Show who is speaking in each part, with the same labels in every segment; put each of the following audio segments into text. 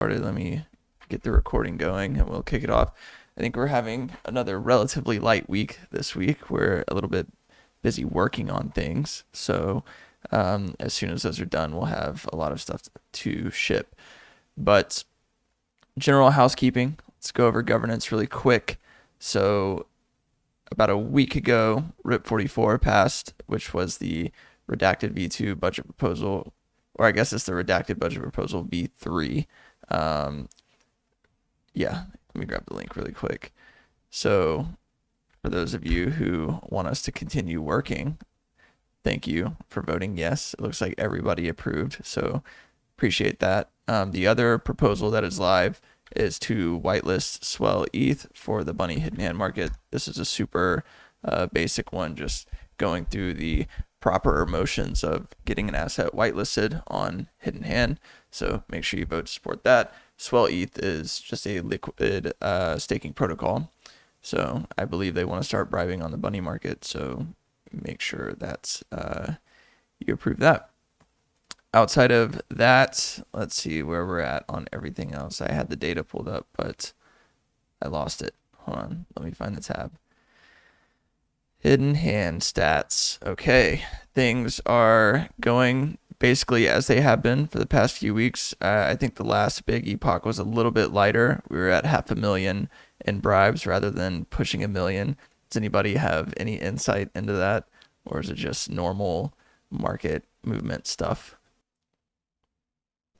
Speaker 1: Started. Let me get the recording going and we'll kick it off. I think we're having another relatively light week this week. We're a little bit busy working on things. So as soon as those are done, we'll have a lot of stuff to ship. But general housekeeping, let's go over governance really quick. So about a week ago, RIP 44 passed, which was the redacted V2 budget proposal, or I guess it's the redacted budget proposal V3. Yeah, let me grab the link really quick. So for those of you who want us to continue working, thank you for voting yes. It looks like everybody approved, so appreciate that. The other proposal that is live is to whitelist Swell ETH for the Bunny Hidden Hand market. This is a super basic one, just going through the proper motions of getting an asset whitelisted on Hidden Hand. So make sure you vote to support that. Swell ETH is just a liquid staking protocol. So I believe they want to start bribing on the Bunny market. So make sure that you approve that. Outside of that, let's see where we're at on everything else. I had the data pulled up, but I lost it. Hold on, let me find the tab. Hidden Hand stats. Okay, things are going basically as they have been for the past few weeks. I think the last big epoch was a little bit lighter. We were at 500,000 in bribes rather than pushing 1,000,000. Does anybody have any insight into that, or is it just normal market movement stuff?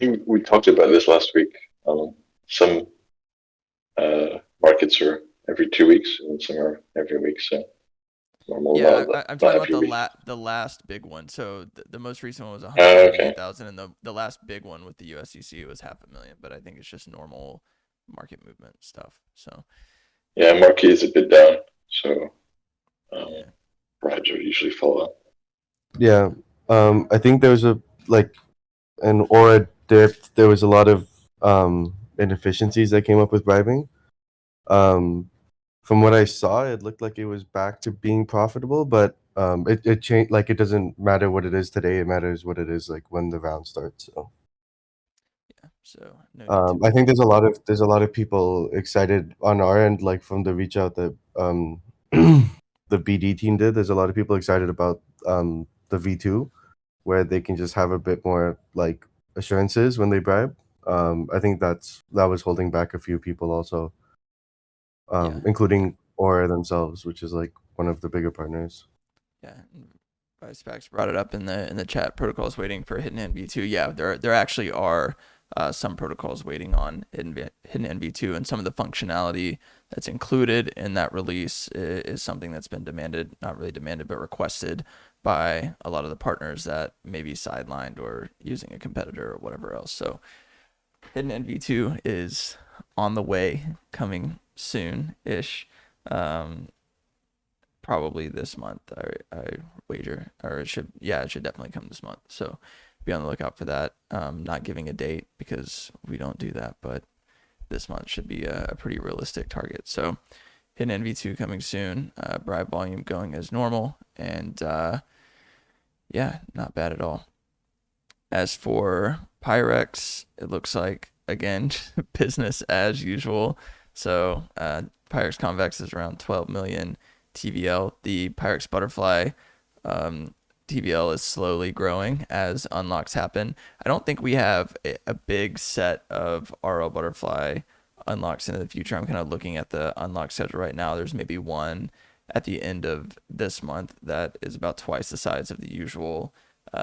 Speaker 2: I think we talked about this last week. Some markets are every 2 weeks, and some are every week. So normal,
Speaker 1: Yeah, I'm
Speaker 2: not
Speaker 1: talking about
Speaker 2: every week.
Speaker 1: the last big one. So the most recent one was
Speaker 2: Okay.
Speaker 1: 138,000, and the last big one with the USDC was 500,000. But I think it's just normal market movement stuff. So
Speaker 2: Yeah, market is a bit down, so
Speaker 1: yeah,
Speaker 2: rides are usually follow.
Speaker 3: Yeah, I think there was an aura dip. There was a lot of inefficiencies that came up with bribing. From what I saw, it looked like it was back to being profitable, but it changed. Like, it doesn't matter what it is today; it matters what it is like when the round starts. So
Speaker 1: yeah. So no need to
Speaker 3: I think
Speaker 1: panic.
Speaker 3: there's a lot of people excited on our end, like from the reach out that the BD team did. There's a lot of people excited about the V2, where they can just have a bit more like assurances when they bribe. I think that was holding back a few people also,
Speaker 1: Yeah,
Speaker 3: including Aura themselves, which is like one of the bigger partners.
Speaker 1: yeah. Vice Pax brought it up in the chat. Protocols waiting for Hidden NV2. Yeah, there actually are some protocols waiting on Hidden NV2, and some of the functionality that's included in that release is something that's been demanded, not really demanded, but requested by a lot of the partners that may be sidelined or using a competitor or whatever else. So Hidden NV2 is on the way, coming soon-ish. Probably this month, I wager, or it should definitely come this month. So be on the lookout for that. Not giving a date because we don't do that, but this month should be a pretty realistic target. So Hidden NV2 coming soon. Bribe volume going as normal, and yeah, not bad at all. As for Pyrex, it looks like again business as usual. So Pyrex Convex is around 12 million TVL. The Pyrex Butterfly TVL is slowly growing as unlocks happen. I don't think we have a big set of RL Butterfly unlocks into the future. I'm kind of looking at the unlock schedule right now. There's maybe one at the end of this month that is about twice the size of the usual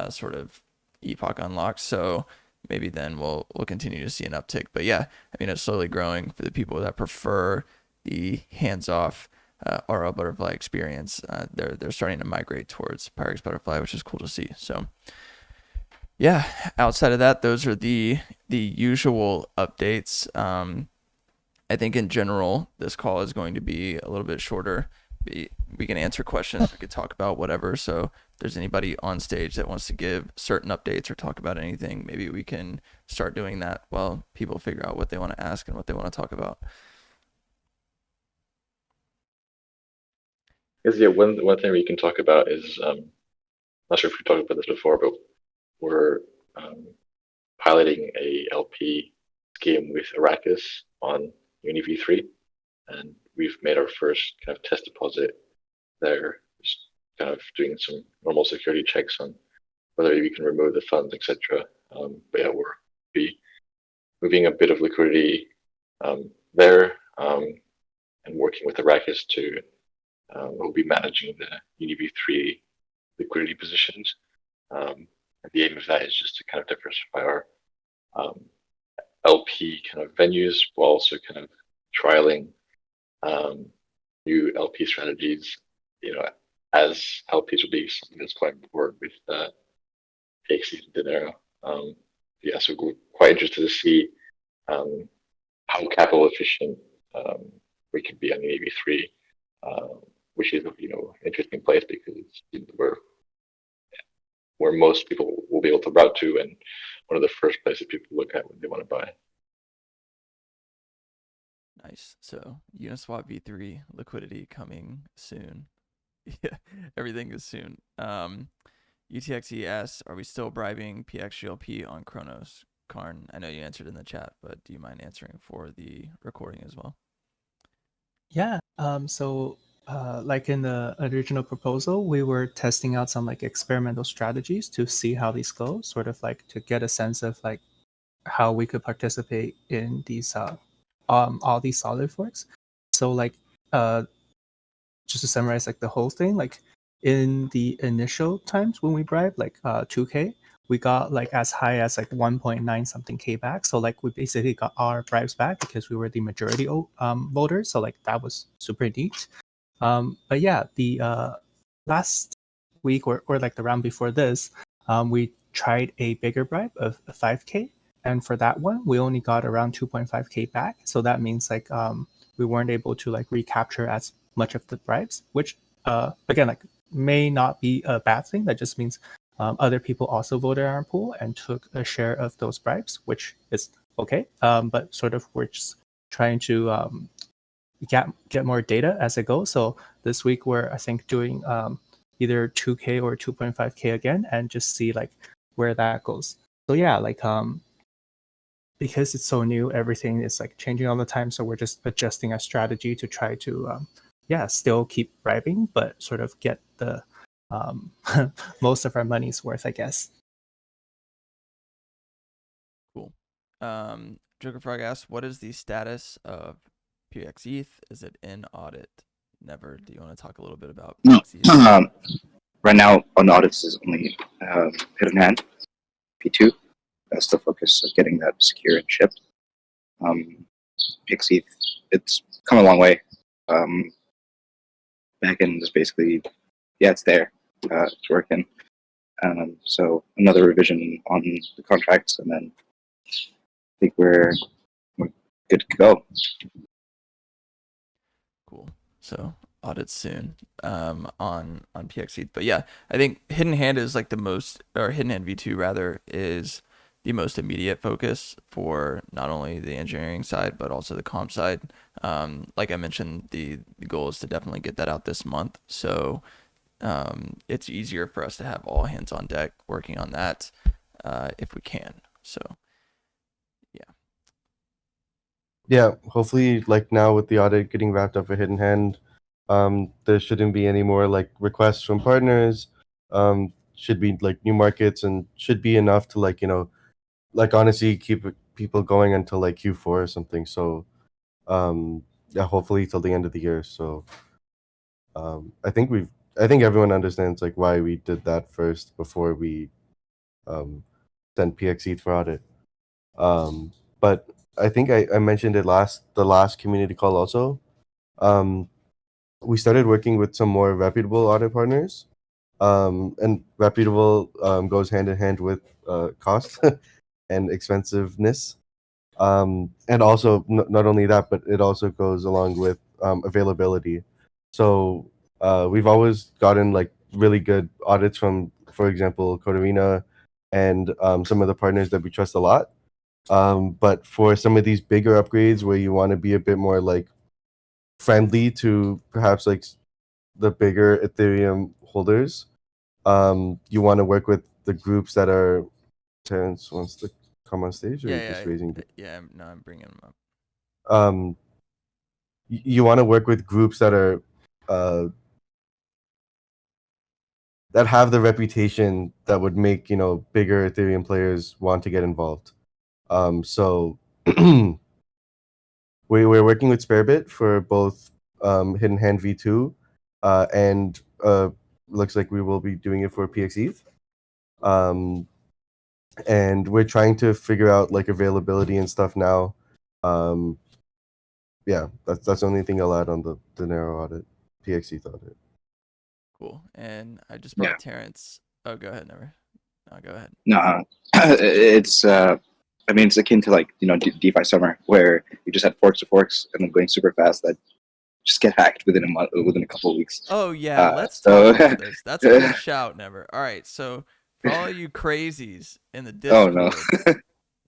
Speaker 1: sort of epoch unlocks. So maybe then we'll continue to see an uptick. But yeah, I mean, it's slowly growing for the people that prefer the hands-off RL Butterfly experience. They're starting to migrate towards Pyrex Butterfly, which is cool to see. So yeah, outside of that, those are the usual updates. I think in general, this call is going to be a little bit shorter. We can answer questions. We could talk about whatever. So if there's anybody on stage that wants to give certain updates or talk about anything, maybe we can start doing that while people figure out what they want to ask and what they want to talk about.
Speaker 2: Because yeah, one thing we can talk about is not sure if we talked about this before, but we're piloting a LP scheme with Arrakis on Uni v3, and we've made our first kind of test deposit there, just kind of doing some normal security checks on whether we can remove the funds, etc. But yeah, we're be moving a bit of liquidity there, and working with Arrakis to we'll be managing the Uni v3 liquidity positions. And the aim of that is just to kind of diversify our LP kind of venues, while also kind of trialing new LP strategies. As LPs will be something that's quite important with PXE and Dinero. Yeah, so we're quite interested to see how capital efficient we can be on the AV3, which is interesting place because it's where most people will be able to route to, and one of the first places people look at when they want to buy.
Speaker 1: Nice. So Uniswap v3 liquidity coming soon. Yeah, everything is soon. UTXE asks, are we still bribing PXGLP on Chronos? Karn, I know you answered in the chat, but do you mind answering for the recording as well?
Speaker 4: Yeah. Like in the original proposal, we were testing out some like experimental strategies to see how these go, sort of like to get a sense of like how we could participate in these all these solid forks. So like just to summarize like the whole thing, like in the initial times when we bribed like 2K, we got like as high as like 1.9 something K back. So like we basically got our bribes back because we were the majority voters. So like that was super neat. But yeah, the last week or like the round before this, we tried a bigger bribe of 5K. And for that one, we only got around 2.5K back. So that means like we weren't able to like recapture as much of the bribes, which again, like may not be a bad thing. That just means other people also voted on our pool and took a share of those bribes, which is okay. But sort of we're just trying to get more data as it goes. So this week we're I think doing either 2K or 2.5K again, and just see like where that goes. So yeah, like because it's so new, everything is like changing all the time. So we're just adjusting our strategy to try to still keep bribing, but sort of get the most of our money's worth, I guess.
Speaker 1: Cool. Joker Frog asks, what is the status of PXETH? Is it in audit? Never. Do you want to talk a little bit about PXETH?
Speaker 5: Right now, on audits is only Hand and Hand P2. That's the focus of getting that secure and shipped. PXETH, it's come a long way. Backend is basically, yeah, it's there. It's working. So another revision on the contracts, and then I think we're good to go.
Speaker 1: Cool. So audits soon on PXETH. But yeah, I think Hidden Hand is like the most, or Hidden Hand V2 rather, is the most immediate focus for not only the engineering side but also the comp side. Like I mentioned, the goal is to definitely get that out this month. So it's easier for us to have all hands on deck working on that if we can. So
Speaker 3: Yeah, hopefully, like now with the audit getting wrapped up for Hidden Hand, there shouldn't be any more like requests from partners. Should be like new markets, and should be enough to like like honestly keep people going until like Q4 or something. So, yeah, hopefully till the end of the year. So, I think everyone understands like why we did that first before we sent PXE for audit. But I think I mentioned it the last community call also. We started working with some more reputable audit partners. And reputable goes hand in hand with cost and expensiveness. And also not only that, but it also goes along with availability. So we've always gotten like really good audits from, for example, Codarina and some of the partners that we trust a lot. But for some of these bigger upgrades where you want to be a bit more like friendly to perhaps like the bigger Ethereum holders, you want to work with the groups that are. Terrence wants to come on stage, or
Speaker 1: Yeah,
Speaker 3: just
Speaker 1: yeah,
Speaker 3: raising?
Speaker 1: yeah. No, I'm bringing them up.
Speaker 3: You want to work with groups that are that have the reputation that would make bigger Ethereum players want to get involved. So we're working with Sparebit for both Hidden Hand V2, and looks like we will be doing it for PXETH. And we're trying to figure out like availability and stuff now. Yeah, that's the only thing I'll add on the Dinero audit, PXETH audit.
Speaker 1: Cool. And I just
Speaker 5: Yeah.
Speaker 1: brought Terrence. Oh, go ahead, Never. No, go ahead.
Speaker 5: No, it's I mean, it's akin to like DeFi summer, where you just had forks to forks and then going super fast that just get hacked within a month, within a couple of weeks.
Speaker 1: Oh yeah, let's
Speaker 5: So
Speaker 1: talk about this. That's a good shout, Never. All right, so for all you crazies in the
Speaker 5: oh
Speaker 1: Discord,
Speaker 5: no.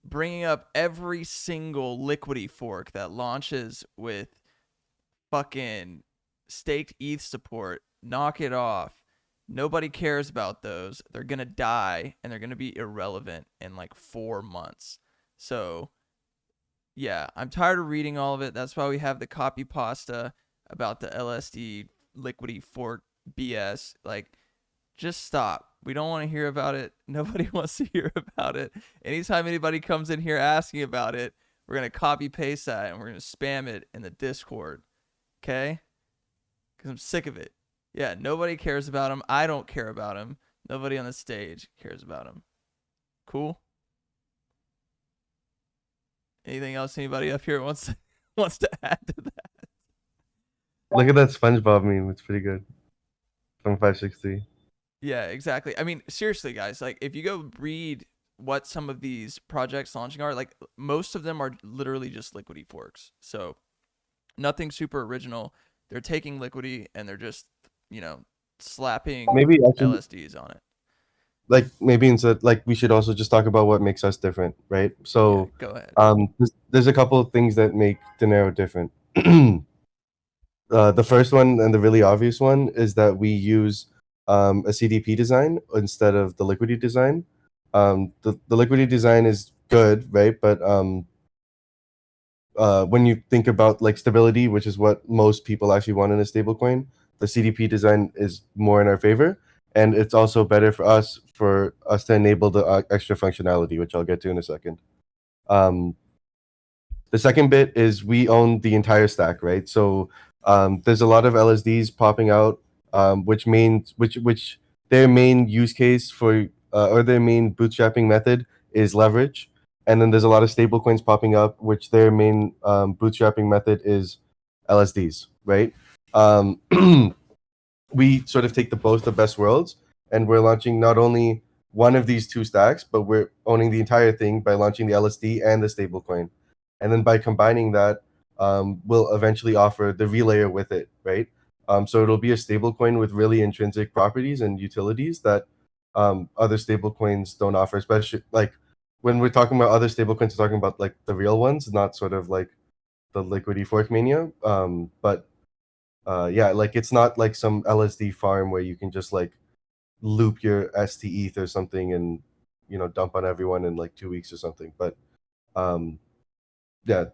Speaker 1: bringing up every single liquidity fork that launches with fucking staked ETH support, knock it off. Nobody cares about those. They're gonna die and they're gonna be irrelevant in like 4 months. So yeah, I'm tired of reading all of it. That's why we have the copy pasta about the LSD liquidity fork BS. Like, just stop. We don't want to hear about it. Nobody wants to hear about it. Anytime anybody comes in here asking about it, we're going to copy paste that and we're going to spam it in the Discord. Okay? Because I'm sick of it. Yeah, nobody cares about him. I don't care about him. Nobody on the stage cares about him. Cool? Anything else anybody up here wants to add to that?
Speaker 3: Look at that SpongeBob meme. It's pretty good. From 560.
Speaker 1: Yeah, exactly. I mean, seriously, guys, like if you go read what some of these projects launching are, like most of them are literally just liquidity forks. So nothing super original. They're taking liquidity and they're just, slapping
Speaker 3: Maybe actually,
Speaker 1: LSDs on it.
Speaker 3: like maybe instead, like we should also just talk about what makes us different, right? So,
Speaker 1: Yeah, go ahead.
Speaker 3: there's a couple of things that make Dinero different. The first one and the really obvious one is that we use a CDP design instead of the liquidity design. The liquidity design is good, right? But when you think about like stability, which is what most people actually want in a stablecoin, the CDP design is more in our favor, and it's also better for us to enable the extra functionality, which I'll get to in a second. The second bit is we own the entire stack, right? So there's a lot of LSDs popping out, which their main use case for or their main bootstrapping method is leverage, and then there's a lot of stablecoins popping up, which their main bootstrapping method is LSDs, right? Um, we sort of take both the best worlds, and we're launching not only one of these two stacks, but we're owning the entire thing by launching the LSD and the stablecoin, and then by combining that, we'll eventually offer the relayer with it, right? So it'll be a stablecoin with really intrinsic properties and utilities that other stablecoins don't offer, especially like when we're talking about other stablecoins, we're talking about like the real ones, not sort of like the liquidity fork mania. But yeah, like it's not like some LSD farm where you can just like loop your ST ETH or something and dump on everyone in like 2 weeks or something. But yeah,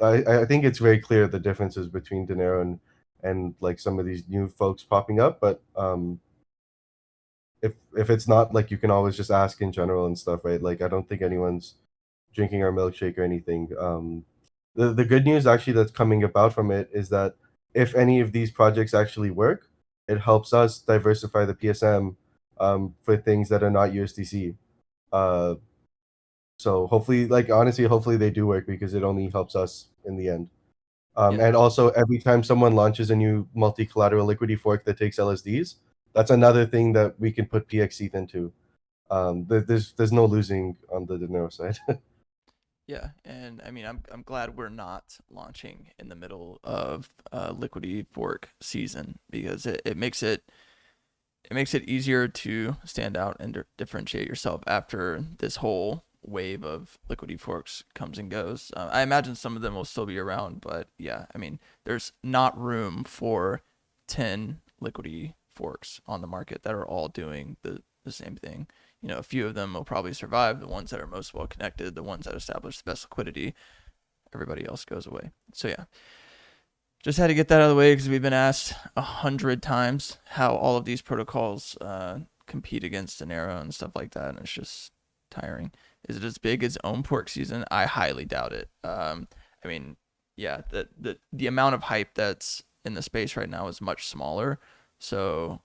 Speaker 3: I think it's very clear the differences between Dinero and like some of these new folks popping up. But if it's not, like, you can always just ask in general and stuff, right? Like I don't think anyone's drinking our milkshake or anything. The good news actually that's coming about from it is that if any of these projects actually work, it helps us diversify the PSM for things that are not USDC. Uh, so hopefully, like honestly, hopefully they do work because it only helps us in the end.
Speaker 1: Yeah.
Speaker 3: And also, every time someone launches a new multi-collateral liquidity fork that takes LSDs, that's another thing that we can put PXETH into. There's no losing on the Dinero side.
Speaker 1: Yeah, and I mean, I'm glad we're not launching in the middle of liquidity fork season because it makes it easier to stand out and differentiate yourself after this whole wave of liquidity forks comes and goes. I imagine some of them will still be around, but yeah, I mean, there's not room for 10 liquidity forks on the market that are all doing the same thing. a few of them will probably survive. The ones that are most well connected, the ones that establish the best liquidity, everybody else goes away. So yeah, just had to get that out of the way because we've been asked 100 times how all of these protocols compete against Dinero and stuff like that, and it's just tiring. Is it as big as own pork season? I highly doubt it. I mean, yeah, the amount of hype that's in the space right now is much smaller. So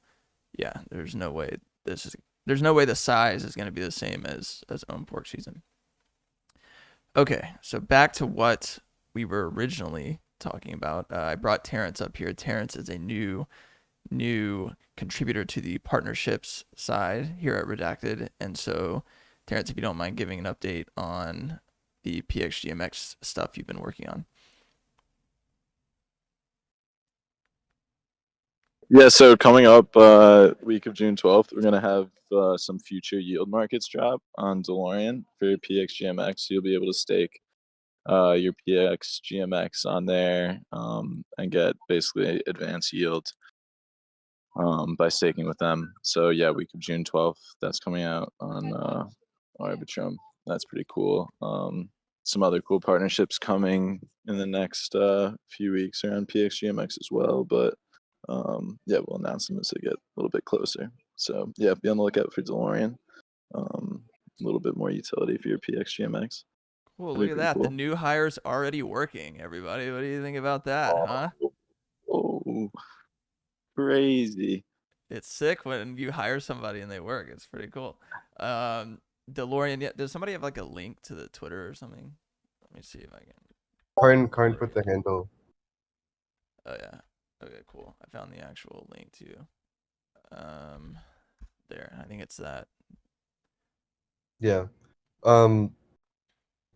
Speaker 1: yeah, there's no way the size is going to be the same as own pork season. Okay, so back to what we were originally talking about. I brought Terrence up here. Terrence is a new contributor to the partnerships side here at Redacted, and so Terrence, if you don't mind giving an update on the PXGMX stuff you've been working on.
Speaker 6: Yeah, so coming up week of June 12th, we're going to have some future yield markets drop on DeLorean for your PXGMX. So you'll be able to stake your PXGMX on there and get basically advanced yield by staking with them. So yeah, week of June 12th, that's coming out on Arbitrum. That's pretty cool. Some other cool partnerships coming in the next few weeks around PXGMX as well, but yeah, we'll announce them as they get a little bit closer. So yeah, be on the lookout for DeLorean. A little bit more utility for your PXGMX.
Speaker 1: Cool,
Speaker 6: That'd
Speaker 1: look
Speaker 6: be
Speaker 1: at that.
Speaker 6: pretty
Speaker 1: The
Speaker 6: cool.
Speaker 1: new hire's already working, everybody. What do you think about that, huh?
Speaker 6: Oh, crazy.
Speaker 1: It's sick when you hire somebody and they work. It's pretty cool. DeLorean, yeah, does somebody have like a link to the Twitter or something? Let me see if I can.
Speaker 3: Karn put the handle.
Speaker 1: Oh yeah. Okay, cool. I found the actual link too. There. I think it's that.
Speaker 3: Yeah.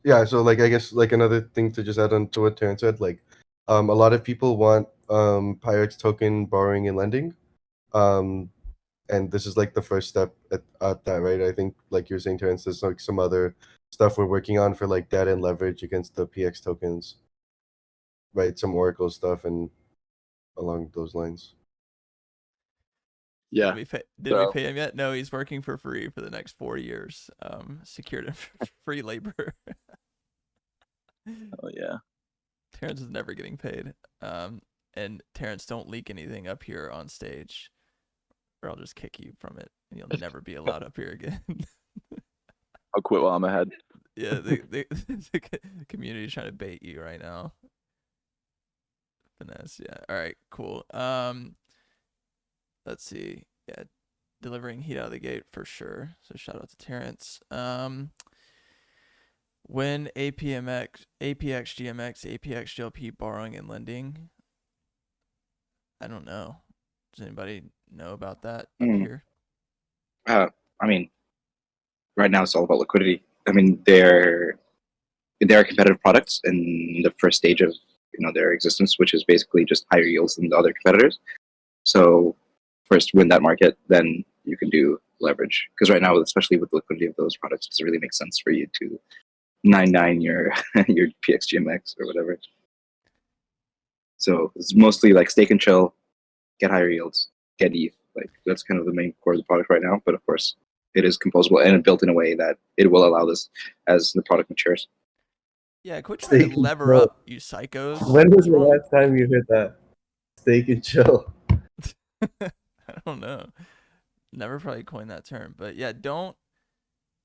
Speaker 3: Yeah, so like I guess like another thing to just add on to what Terrence said, like a lot of people want Pirex token borrowing and lending. And this is like the first step at that, right? I think like you're saying, Terrence, there's like some other stuff we're working on for like data and leverage against the PX tokens. Right, some Oracle stuff and along those lines.
Speaker 6: Yeah.
Speaker 1: Did we pay him yet? No, he's working for free for the next 4 years. Secured him free labor.
Speaker 6: Oh yeah.
Speaker 1: Terrence is never getting paid. And Terrence, don't leak anything up here on stage, or I'll just kick you from it, and you'll never be allowed up here again.
Speaker 6: I'll quit while I'm ahead.
Speaker 1: Yeah, the community is trying to bait you right now. Finesse, yeah. All right, cool. Let's see. Yeah, delivering heat out of the gate for sure. So shout out to Terrence. When APX, GMX, APX, GLP borrowing and lending. I don't know. Does anybody know about that up here?
Speaker 5: I mean, right now it's all about liquidity. I mean, they're competitive products in the first stage of their existence, which is basically just higher yields than the other competitors. So first win that market, then you can do leverage. Because right now, especially with the liquidity of those products, does it really make sense for you to 9.9 your your PXGMX or whatever? So it's mostly like stake and chill, get higher yields, get ETH. Like that's kind of the main core of the product right now. But of course, it is composable and built in a way that it will allow this as the product matures.
Speaker 1: Yeah, quit trying to lever up, you psychos.
Speaker 3: When was the last time you heard that? Stake and chill.
Speaker 1: I don't know. Never probably coined that term, but yeah, don't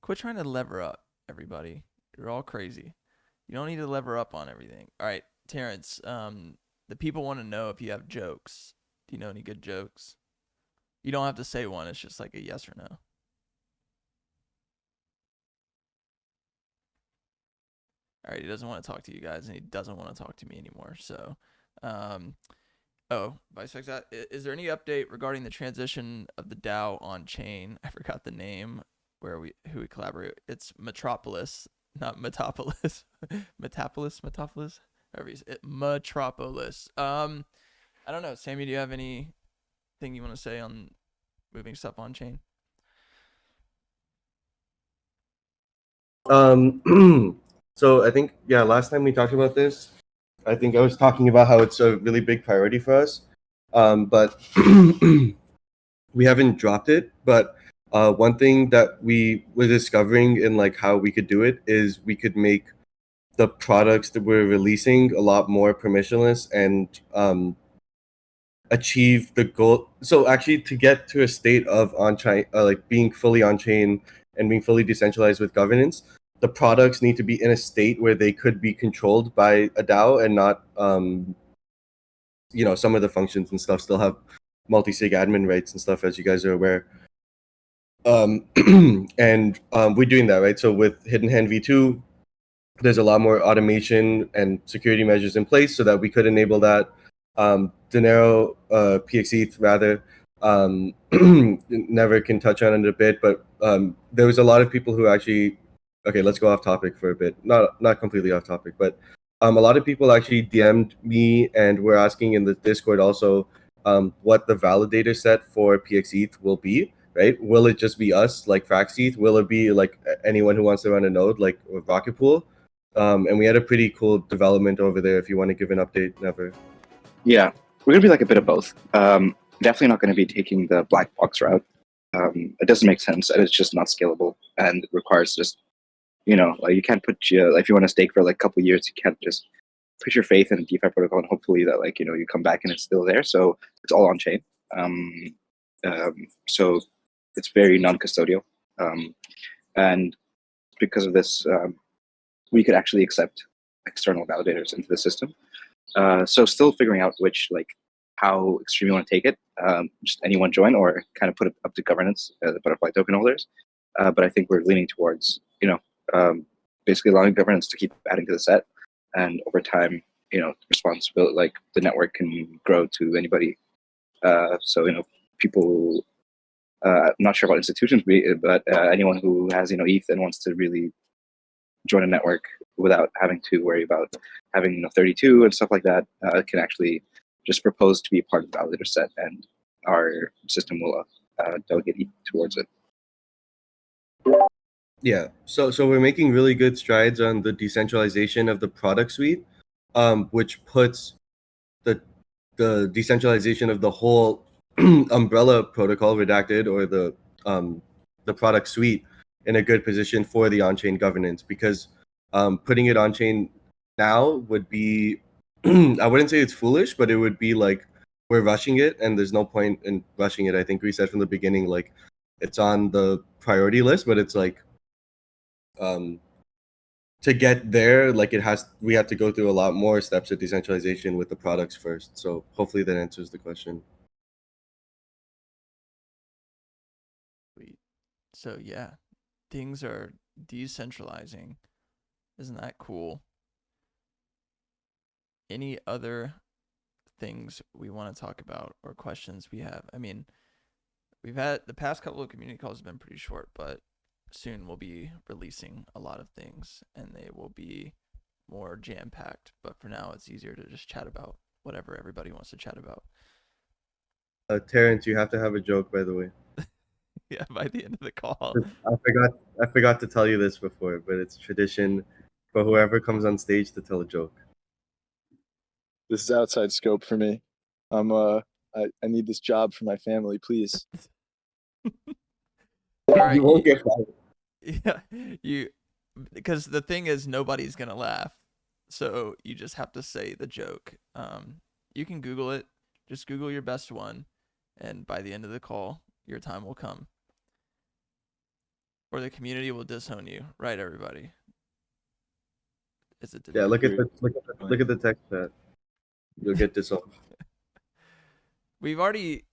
Speaker 1: quit trying to lever up, everybody. You're all crazy. You don't need to lever up on everything. All right, Terrence. The people want to know if you have jokes. Do you know any good jokes? You don't have to say one. It's just like a yes or no. All right, he doesn't want to talk to you guys, and he doesn't want to talk to me anymore. So, vice versa. Is there any update regarding the transition of the DAO on chain? I forgot the name who we collaborate. It's Metropolis, not Metopolis. Metopolis. Metropolis. I don't know. Sammy, do you have anything you want to say on moving stuff on chain?
Speaker 3: So I think last time we talked about this, I think I was talking about how it's a really big priority for us, but we haven't dropped it. But one thing that we were discovering in like how we could do it is we could make the products that we're releasing a lot more permissionless and achieve the goal. So actually, to get to a state of on-chain, like being fully on-chain and being fully decentralized with governance, the products need to be in a state where they could be controlled by a DAO and not, some of the functions and stuff still have multi-sig admin rights and stuff, as you guys are aware. And we're doing that, right? So with Hidden Hand v2, there's a lot more automation and security measures in place so that we could enable that. Dinero, PXETH rather, never can touch on it a bit, but there was a lot of people who actually, okay, let's go off topic for a bit. Not completely off topic, but a lot of people actually DM'd me and were asking in the Discord also what the validator set for PXETH will be, right? Will it just be us, like FraxETH? Will it be like anyone who wants to run a node, like Rocket Pool? And we had a pretty cool development over there if you want to give an update, Never.
Speaker 5: Yeah, we're gonna be like a bit of both. Definitely not going to be taking the black box route. It doesn't make sense, and it's just not scalable, and it requires just, like you can't put if you want to stake for like a couple of years, you can't just put your faith in a DeFi protocol and hopefully that like you come back and it's still there. So it's all on chain. So it's very non-custodial, and because of this, we could actually accept external validators into the system. So still figuring out how extreme you want to take it. Just anyone join or kind of put it up to governance, the butterfly token holders. But I think we're leaning towards, basically allowing governance to keep adding to the set. And over time, responsibility, like the network can grow to anybody. So, people, I'm not sure about institutions, but anyone who has, ETH and wants to really join a network without having to worry about having 32 and stuff like that, can actually just propose to be a part of the validator set, and our system will delegate towards it.
Speaker 3: Yeah, so we're making really good strides on the decentralization of the product suite, which puts the decentralization of the whole umbrella protocol, Redacted, or the product suite in a good position for the on-chain governance, because putting it on-chain now would be, I wouldn't say it's foolish, but it would be like we're rushing it, and there's no point in rushing it. I think we said from the beginning, like it's on the priority list, but it's like to get there, like we have to go through a lot more steps of decentralization with the products first. So hopefully that answers the question.
Speaker 1: Sweet. So yeah, things are decentralizing. Isn't that cool? Any other things we want to talk about or questions we have? I mean, we've had the past couple of community calls have been pretty short, but soon we'll be releasing a lot of things and they will be more jam-packed. But for now, it's easier to just chat about whatever everybody wants to chat about.
Speaker 3: Terrence, you have to have a joke, by the way.
Speaker 1: Yeah, by the end of the call.
Speaker 3: I forgot to tell you this before, but it's tradition for whoever comes on stage to tell a joke.
Speaker 6: This is outside scope for me. I need this job for my family, please.
Speaker 1: All right,
Speaker 3: you won't get fired.
Speaker 1: Yeah, because the thing is, nobody's gonna laugh, so you just have to say the joke. You can Google it. Just Google your best one, and by the end of the call, your time will come. Or the community will disown you, right, everybody? Is it?
Speaker 3: Yeah, look at the text chat. You'll get disowned.
Speaker 1: We've already,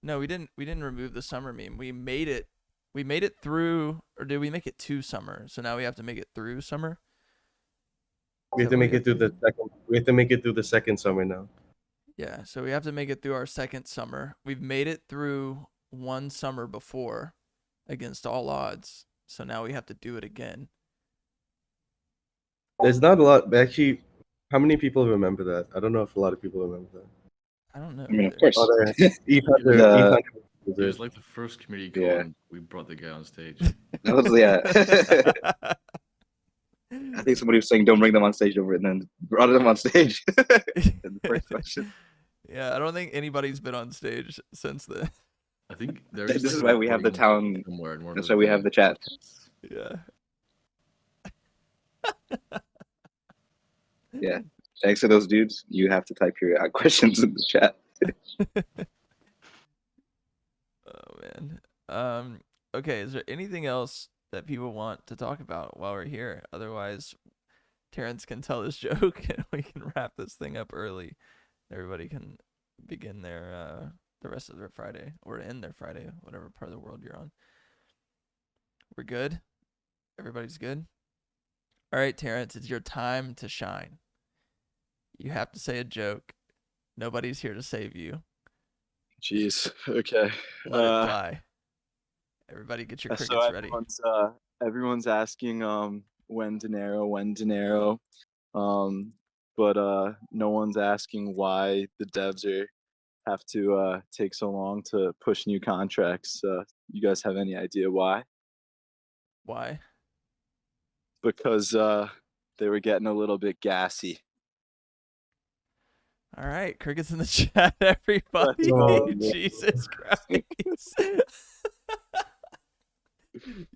Speaker 1: no, we didn't remove the summer meme. We made it through, or did we make it to summer? So now we have to make it through summer.
Speaker 3: We have to make it through the second. We have to make it through the second summer now.
Speaker 1: Yeah, so we have to make it through our second summer. We've made it through one summer before against all odds. So now we have to do it again.
Speaker 3: There's not a lot. Actually, how many people remember that? I don't know if a lot of people remember that.
Speaker 1: I don't know.
Speaker 5: I mean, of course.
Speaker 7: It was like the first community call,
Speaker 5: Yeah.
Speaker 7: and we brought the guy on stage.
Speaker 5: That was, I think somebody was saying, "Don't bring them on stage over," and then brought them on stage. In the first question.
Speaker 1: Yeah, I don't think anybody's been on stage since then.
Speaker 7: I think there
Speaker 5: This
Speaker 7: is.
Speaker 5: is
Speaker 7: like,
Speaker 5: why we have the
Speaker 7: recording
Speaker 5: town.
Speaker 7: somewhere in one
Speaker 5: That's
Speaker 7: of
Speaker 5: why we have the chat.
Speaker 7: podcasts.
Speaker 1: Yeah.
Speaker 5: Yeah. Thanks to those dudes, you have to type your questions in the chat.
Speaker 1: Oh man. Okay, is there anything else that people want to talk about while we're here? Otherwise, Terrence can tell his joke and we can wrap this thing up early. Everybody can begin their the rest of their Friday or end their Friday, whatever part of the world you're on. We're good? Everybody's good? All right, Terrence, it's your time to shine. You have to say a joke. Nobody's here to save you.
Speaker 6: Jeez. Okay.
Speaker 1: Let it fly. Everybody get your crickets ready.
Speaker 6: Everyone's asking when Dinero, but no one's asking why the devs have to take so long to push new contracts. You guys have any idea why?
Speaker 1: Why?
Speaker 6: Because they were getting a little bit gassy.
Speaker 1: All right, crickets in the chat, everybody.
Speaker 3: Oh,
Speaker 1: Jesus Christ.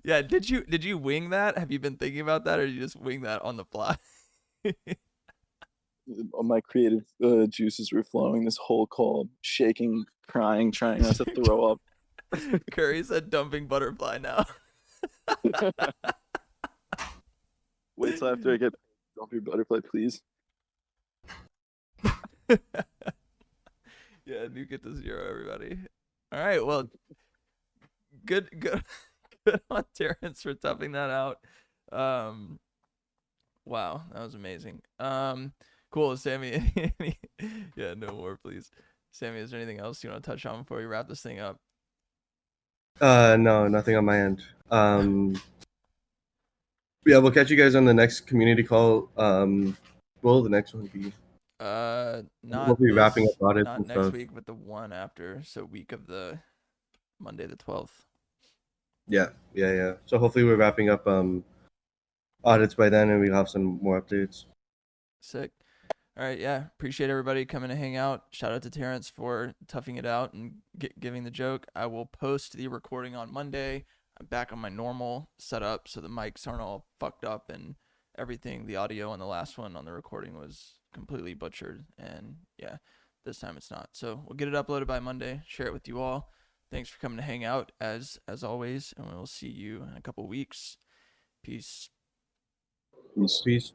Speaker 1: Yeah, did you wing that? Have you been thinking about that, or did you just wing that on the fly?
Speaker 6: My creative juices were flowing this whole call, shaking, crying, trying not to throw up.
Speaker 1: Curry said dumping butterfly now.
Speaker 6: Wait till after I get dump your butterfly, please.
Speaker 1: Yeah, nuke it to 0, everybody. All right, well, good on Terrence for toughing that out. Wow, that was amazing. Cool, Sammy. Yeah, no more, please. Sammy, is there anything else you want to touch on before we wrap this thing up?
Speaker 3: No, nothing on my end. Yeah, we'll catch you guys on the next community call. Will the next one be?
Speaker 1: Not
Speaker 3: We'll be wrapping
Speaker 1: this-
Speaker 3: up audits
Speaker 1: not
Speaker 3: and
Speaker 1: next
Speaker 3: stuff.
Speaker 1: week, but the one after. So week of the Monday the 12th.
Speaker 3: Yeah. So hopefully we're wrapping up audits by then, and we'll have some more updates.
Speaker 1: Sick. All right, yeah. Appreciate everybody coming to hang out. Shout out to Terrence for toughing it out and giving the joke. I will post the recording on Monday. I'm back on my normal setup, so the mics aren't all fucked up and everything. The audio on the last one on the recording was completely butchered, and yeah, this time it's not. So we'll get it uploaded by Monday. Share it with you all. Thanks for coming to hang out as always, and we'll see you in a couple weeks. Peace.
Speaker 3: Peace.